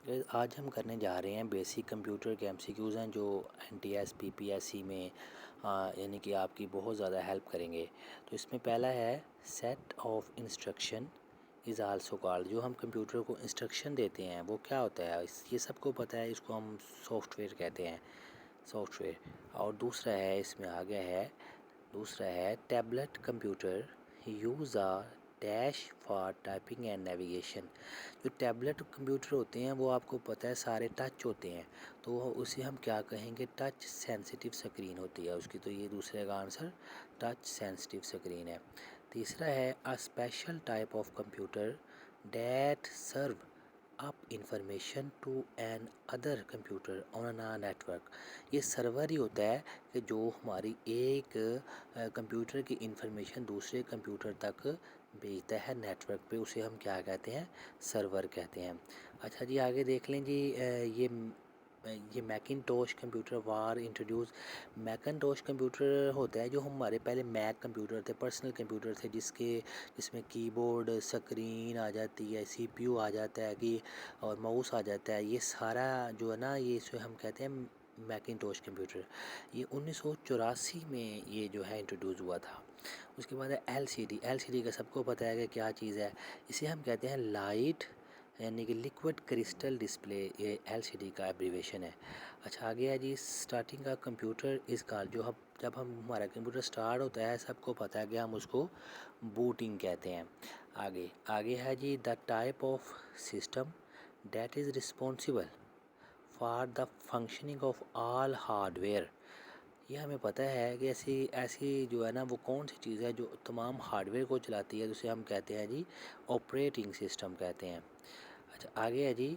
आज हम करने जा रहे हैं बेसिक कंप्यूटर के एमसीक्यूज़ हैं जो एनटीएस पीपीएससी में यानी कि आपकी बहुत ज़्यादा हेल्प करेंगे। तो इसमें पहला है set of instruction is also called. जो हम कंप्यूटर को इंस्ट्रक्शन देते हैं वो क्या होता है, ये सबको पता है, इसको हम सॉफ्टवेयर कहते हैं, सॉफ्टवेयर। और दूसरा है tablet computer use a dash for typing and navigation. जो टैबलेट कंप्यूटर होते हैं वो आपको पता है सारे टच होते हैं, तो उसे हम क्या कहेंगे, टच सेंसिटिव स्क्रीन होती है उसकी। तो ये दूसरे का आंसर टच सेंसिटिव स्क्रीन है। तीसरा है a special type of computer that serve up information to another computer on a network. ये सर्वर ही होता है कि जो हमारी एक कंप्यूटर की इंफॉर्मेशन दूसरे कंप्यूटर तक भेजता है नेटवर्क पे, उसे हम क्या कहते हैं, सर्वर कहते हैं। अच्छा जी, आगे देख लें जी। ये मैकिनटोश कंप्यूटर वार इंट्रोड्यूस। मैकिनटोश कंप्यूटर होता है जो हमारे पहले मैक कंप्यूटर थे, पर्सनल कंप्यूटर थे, जिसमें कीबोर्ड, स्क्रीन आ जाती है, सीपीयू आ जाता है कि और माउस आ जाता है। ये सारा जो है ना, ये इसे हम कहते हैं मैकिनटोश कंप्यूटर। ये 1984 में ये जो है इंट्रोड्यूस हुआ था। उसके बाद है एलसीडी। एलसीडी का सबको पता है कि क्या चीज़ है, इसे हम कहते हैं लाइट यानी कि लिक्विड क्रिस्टल डिस्प्ले। ये एलसीडी का एब्रीवेशन है। अच्छा, आगे है जी स्टार्टिंग का कंप्यूटर इस कॉल। जब हम हमारा कंप्यूटर स्टार्ट होता है सबको पता है कि हम उसको बूटिंग कहते हैं। आगे है जी the type of system that is responsible for the functioning of all hardware. ये हमें पता है कि ऐसी ऐसी जो है ना, वो कौन सी चीज़ है जो तमाम हार्डवेयर को चलाती है, जिसे हम कहते हैं जी ऑपरेटिंग सिस्टम कहते हैं। अच्छा, आगे है जी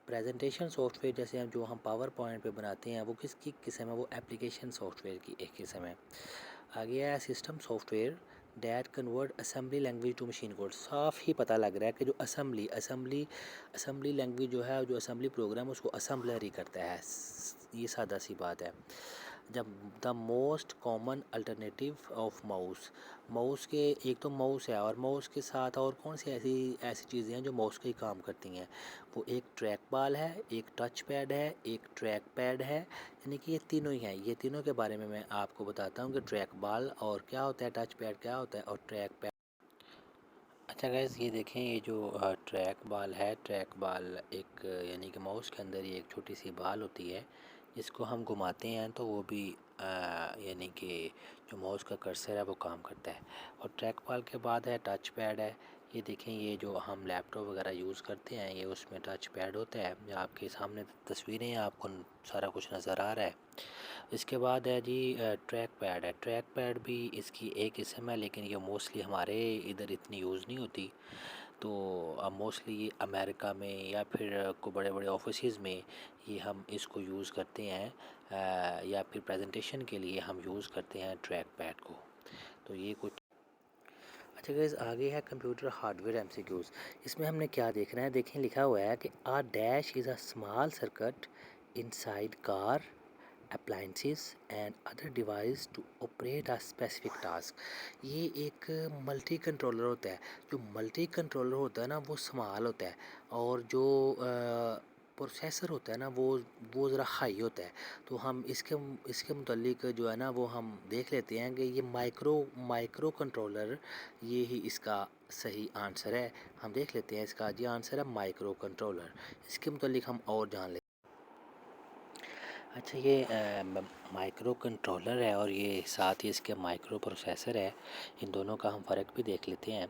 प्रेजेंटेशन सॉफ्टवेयर। जैसे हम पावर पॉइंट पे बनाते हैं, वो किसकी किस्म है, वो एप्लीकेशन सॉफ्टवेयर की एक किस्म है। आगे है system software that convert assembly language to machine code. साफ ही पता लग रहा है कि जो असेंबली लैंग्वेज जो है, जो असेंबली प्रोग्राम उसको असेंबलर ही करता है। ये सादा सी बात है। जब the most common alternative of mouse. Mouse के एक तो माउस है, और माउस के साथ और कौन सी ऐसी ऐसी चीज़ें हैं जो माउस का ही काम करती हैं। वो एक ट्रैक बॉल है, एक टच पैड है, एक ट्रैक पैड है, यानी कि ये तीनों ही हैं। ये तीनों के बारे में मैं आपको बताता हूँ कि ट्रैक बॉल और क्या होता है, टच पैड क्या होता है और ट्रैक पैड। अच्छा गैस, ये देखें, ये जो ट्रैक बॉल है, ट्रैक बॉल एक यानी कि माउस के अंदर ये एक छोटी सी बॉल होती है, जिसको हम घुमाते हैं तो वो भी यानी कि जो माउस का कर्सर है वो काम करता है। और ट्रैक बॉल के बाद है टच पैड है। ये देखें, ये जो हम लैपटॉप वगैरह यूज़ करते हैं, ये उसमें टच पैड होता है। जो आपके सामने तस्वीरें हैं, आपको सारा कुछ नज़र आ रहा है। इसके बाद है जी ट्रैक पैड है। ट्रैक पैड भी इसकी एक किस्म है, लेकिन ये मोस्टली हमारे इधर इतनी यूज़ नहीं होती। तो अब मोस्टली ये अमेरिका में या फिर को बड़े बड़े ऑफिसेज़ में ये हम इसको यूज़ करते हैं, या फिर प्रेजेंटेशन के लिए हम यूज़ करते हैं ट्रैक पैड को। तो ये कुछ। अच्छा गाइस, आगे है कंप्यूटर हार्डवेयर एमसीक्यूज़। इसमें हमने क्या देखना है, देखें, लिखा हुआ है कि a dash is a small circuit inside car appliances and other device to operate a specific task। ये एक मल्टी कंट्रोलर होता है। जो मल्टी कंट्रोलर होता है ना, वो स्मॉल होता है, और जो प्रोसेसर होता है ना, वो ज़रा हाई होता है। तो हम इसके मुतालिक जो है ना, वो हम देख लेते हैं कि ये माइक्रो कंट्रोलर, ये ही इसका सही आंसर है। हम देख लेते हैं, इसका जी आंसर है माइक्रो कंट्रोलर। इसके मुतालिक हम और जान लेते हैं। अच्छा, ये माइक्रो कंट्रोलर है और ये साथ ही इसके माइक्रो प्रोसेसर है। इन दोनों का हम फ़र्क भी देख लेते हैं।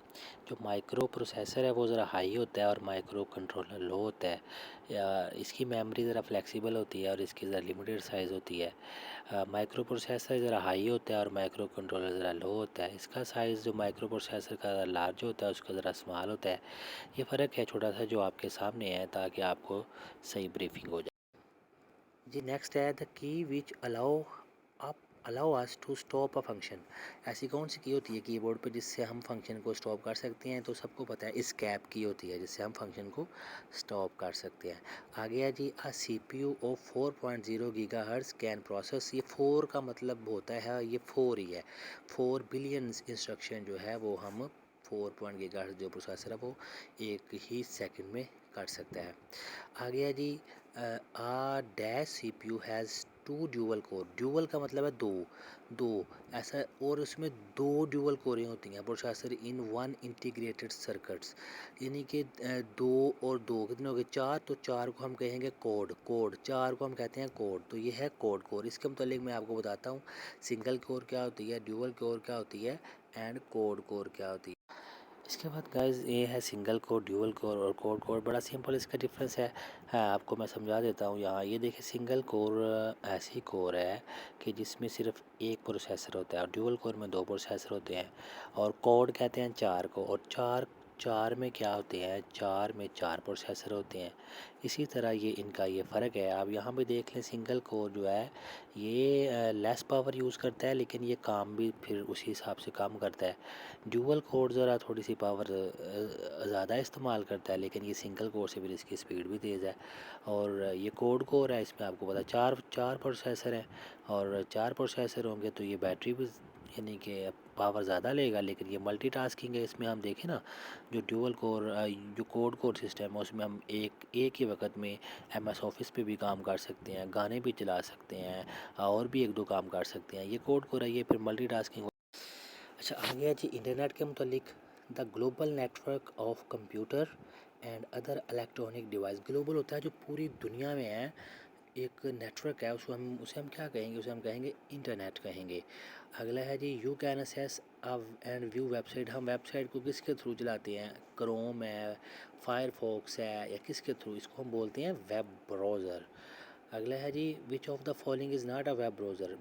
जो माइक्रो प्रोसेसर है वो ज़रा हाई होता है और माइक्रो कंट्रोलर लो होता है। या इसकी मेमोरी ज़रा फ्लेक्सिबल होती है और इसकी ज़रा लिमिटेड साइज़ होती है। माइक्रो प्रोसेसर ज़रा हाई होता है और माइक्रो कंट्रोलर ज़रा लो होता है। इसका साइज़ जो माइक्रो प्रोसेसर का लार्ज होता है, उसका ज़रा स्मॉल होता है। ये फ़र्क है छोटा सा जो आपके सामने है, ताकि आपको सही ब्रीफिंग हो जाए। जी, नेक्स्ट है the key which allow us to stop a function. ऐसी कौन सी की होती है कीबोर्ड पे जिससे हम फंक्शन को स्टॉप कर सकते हैं? तो सबको पता है एस्केप की होती है, जिससे हम फंक्शन को स्टॉप कर सकते हैं। आगे है जी a CPU of 4.0 gigahertz can process. ये 4 का मतलब होता है, ये 4 ही है, 4 बिलियन इंस्ट्रक्शन जो है वो हम 4 गीगाहर्ट्ज़ जो प्रोसेसर है वो एक ही सेकंड में कर सकता है। आगे है जी a dash CPU has two dual core. Dual का मतलब है दो, दो ऐसा, और उसमें दो ड्यूअल कोरें होती हैं processor in one integrated circuits, यानी कि दो और दो कितने हो गए, चार, तो चार को हम कहेंगे कोड, कोड चार को हम कहते हैं कोड, तो ये है कोड कोर। इसके मुतालिक मैं आपको बताता हूँ सिंगल कोर क्या होती है, ड्यूअल कोर क्या होती है एंड कोड कोर क्या होती है। इसके बाद गाइस ये है सिंगल कोर, ड्यूअल कोर और कोड कोर। बड़ा सिंपल इसका डिफरेंस है, हाँ आपको मैं समझा देता हूँ। यहाँ ये देखिए सिंगल कोर ऐसी कोर है कि जिसमें सिर्फ एक प्रोसेसर होता है, और ड्यूअल कोर में दो प्रोसेसर होते हैं, और कोड कहते हैं चार को, और चार चार में क्या होते हैं, चार में चार प्रोसेसर होते हैं। इसी तरह ये इनका ये फ़र्क है। आप यहाँ पे देख लें सिंगल कोर जो है ये लेस पावर यूज़ करता है, लेकिन ये काम भी फिर उसी हिसाब से काम करता है। ड्यूअल कोर ज़रा थोड़ी सी पावर ज़्यादा इस्तेमाल करता है, लेकिन ये सिंगल कोर से फिर इसकी स्पीड भी तेज़ है। और ये कोड कोर है, इसमें आपको पता चार चार प्रोसेसर हैं, और चार प्रोसेसर होंगे तो ये बैटरी भी यानी कि पावर ज़्यादा लेगा, लेकिन ये मल्टीटास्किंग है। इसमें हम देखें ना, जो ड्यूअल कोर जो कोड कोर सिस्टम है उसमें हम एक ही वक्त में MS ऑफिस पे भी काम कर सकते हैं, गाने भी चला सकते हैं, और भी एक दो काम कर सकते हैं। ये कोड कोर है, ये फिर मल्टीटास्किंग। अच्छा आगे है जी इंटरनेट के मुतालिक, the global network of computer and other electronic device. Global होता है जो पूरी दुनिया में है, एक नेटवर्क है, उसको हम उसे हम क्या कहेंगे, उसे हम कहेंगे इंटरनेट कहेंगे। अगला है जी you can access and view website. हम वेबसाइट को किसके थ्रू चलाते हैं, क्रोम है, फायरफॉक्स है, या किसके थ्रू, इसको हम बोलते हैं वेब ब्राउज़र। अगला है जी which of the following is not a web browser.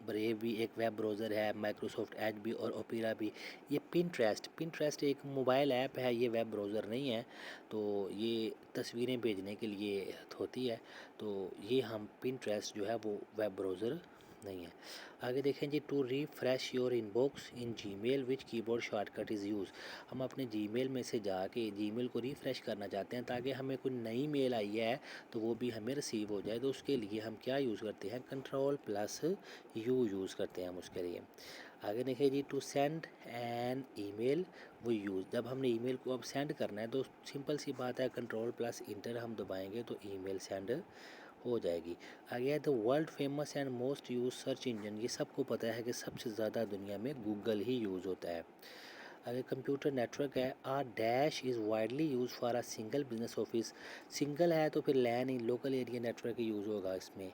Brave भी एक वेब ब्राउज़र है, माइक्रोसॉफ्ट एज भी और ओपेरा भी। ये पिंटरेस्ट एक मोबाइल ऐप है, ये वेब ब्राउज़र नहीं है। तो ये तस्वीरें भेजने के लिए होती है, तो ये हम पिंटरेस्ट जो है वो वेब ब्राउज़र नहीं है। आगे देखें जी to refresh your inbox in Gmail which keyboard shortcut is use. हम अपने जीमेल में से जाके जीमेल को रिफ़्रेश करना चाहते हैं ताकि हमें कोई नई मेल आई है तो वो भी हमें रिसीव हो जाए, तो उसके लिए हम क्या यूज़ करते हैं, Ctrl+U यूज़ करते हैं हम उसके लिए। आगे देखिए जी टू सेंड एन ईमेल वो यूज़। जब हमने ईमेल को अब सेंड करना है तो सिंपल सी बात है, Ctrl+Enter हम दबाएंगे तो ईमेल सेंड हो जाएगी। आगे है the world famous and most use search engine. ये सबको पता है कि सबसे ज़्यादा दुनिया में गूगल ही यूज़ होता है। अगर कंप्यूटर नेटवर्क है, a dash is widely use for a single business office. Single है तो फिर LAN in local area network use होगा इसमें।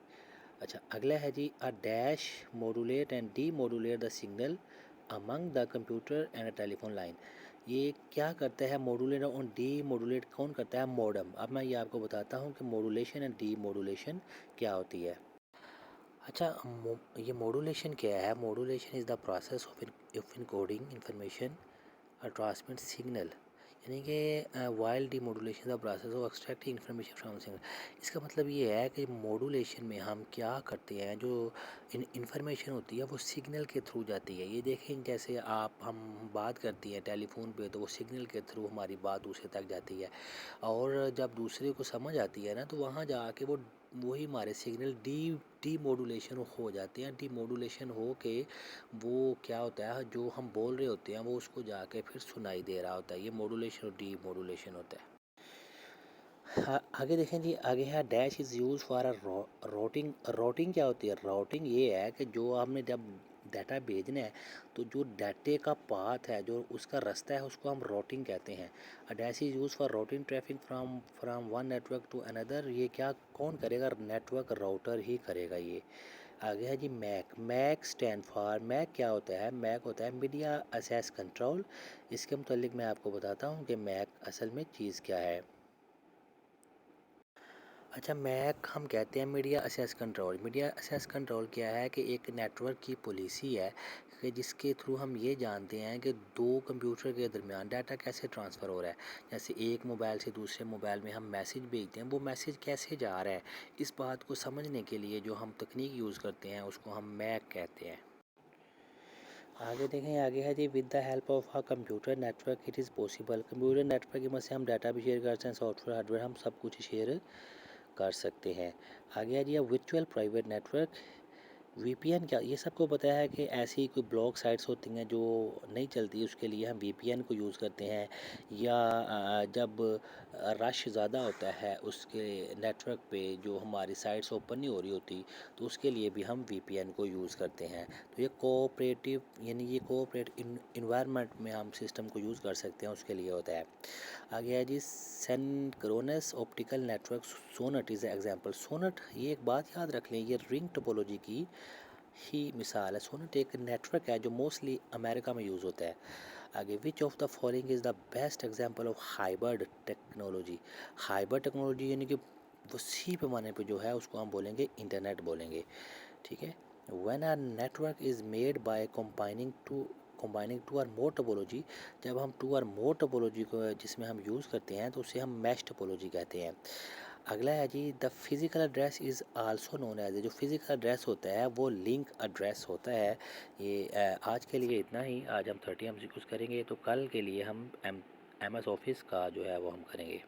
अच्छा अगला है जी a dash modulate and demodulate the signal among the computer and a telephone line. ये क्या करता है, मॉडुलेट और डी मॉडुलेट कौन करता है, मॉडम। अब मैं ये आपको बताता हूँ कि मॉडुलेशन एंड डी मॉडुलेशन क्या होती है। अच्छा ये मॉडुलेशन क्या है, modulation is the process of encoding information transmit signal, यानी कि while demodulation the process of extracting information from signal. इसका मतलब ये है कि मॉडुलेशन में हम क्या करते हैं, जो इन्फॉर्मेशन होती है वो सिग्नल के थ्रू जाती है। ये देखें जैसे हम बात करती हैं टेलीफोन पे, तो वो सिग्नल के थ्रू हमारी बात दूसरे तक जाती है, और जब दूसरे को समझ आती है ना तो वहाँ जाके वो वही हमारे सिग्नल डी मॉडुलेशन हो जाते हैं। डी मॉडुलेशन हो के वो क्या होता है, जो हम बोल रहे होते हैं वो उसको जाके फिर सुनाई दे रहा होता है। ये मॉडुलेशन और डी मॉडुलेशन होता है। आगे देखें जी, आगे है dash is use for a routing. Routing क्या होती है, राउटिंग ये है कि जो हमने जब डाटा भेजना है तो जो डाटे का पाथ है, जो उसका रास्ता है, उसको हम राउटिंग कहते हैं। A dash is use for routing traffic from one network to another. ये क्या कौन करेगा, नेटवर्क राउटर ही करेगा ये। आगे है जी MAC. MAC stand for, MAC क्या होता है, मैक होता है मीडिया एक्सेस कंट्रोल। इसके मुतालिक मैं आपको बताता हूँ कि मैक असल में चीज़ क्या है। अच्छा मैक हम कहते हैं media access control. Media access control क्या है कि एक नेटवर्क की पॉलिसी है कि जिसके थ्रू हम ये जानते हैं कि दो कंप्यूटर के दरमियान डाटा कैसे ट्रांसफ़र हो रहा है। जैसे एक मोबाइल से दूसरे मोबाइल में हम मैसेज भेजते हैं, वो मैसेज कैसे जा रहा है, इस बात को समझने के लिए जो हम तकनीक यूज़ करते हैं उसको हम मैक कहते हैं। आगे देखें, आगे है जी with the help of a computer network it is possible. Computer network की मदद से हम डाटा भी शेयर करते हैं, सॉफ्टवेयर हार्डवेयर हम सब कुछ शेयर कर सकते हैं। आगे आ गया वर्चुअल प्राइवेट नेटवर्क। वीपीएन क्या, ये सबको पता है कि ऐसी कोई ब्लॉक साइट्स होती हैं जो नहीं चलती, उसके लिए हम वीपीएन को यूज़ करते हैं। या जब रश ज़्यादा होता है उसके नेटवर्क पे, जो हमारी साइट्स ओपन नहीं हो रही होती, तो उसके लिए भी हम वीपीएन को यूज़ करते हैं। तो ये कोऑपरेटिव, यानी ये कोऑपरेट इन्वायरमेंट में हम सिस्टम को यूज़ कर सकते हैं, उसके लिए होता है। आगे है जी synchronous optical network, SONET is example. SONET, ये एक बात याद रख लें, ये रिंग टोपोलॉजी की ही मिसाल है। सोनट एक नेटवर्क है जो मोस्टली अमेरिका में यूज़ होता है। आगे, विच of the following is the best example of hybrid technology. Hybrid technology यानी कि वसी पैमाने पे जो है उसको हम बोलेंगे इंटरनेट बोलेंगे, ठीक है। When a network is made by combining two or more topology, जब हम टू आर मोर टोपोलॉजी को जिसमें हम यूज़ करते हैं तो उसे हम मैश टोपोलॉजी कहते हैं। अगला है जी, the physical address is also known as, जो फिज़िकल एड्रेस होता है वो लिंक एड्रेस होता है। ये आज के लिए इतना ही। आज हम 30 एमसीक्यूज़ करेंगे, तो कल के लिए हम एम एस ऑफिस का जो है वो हम करेंगे।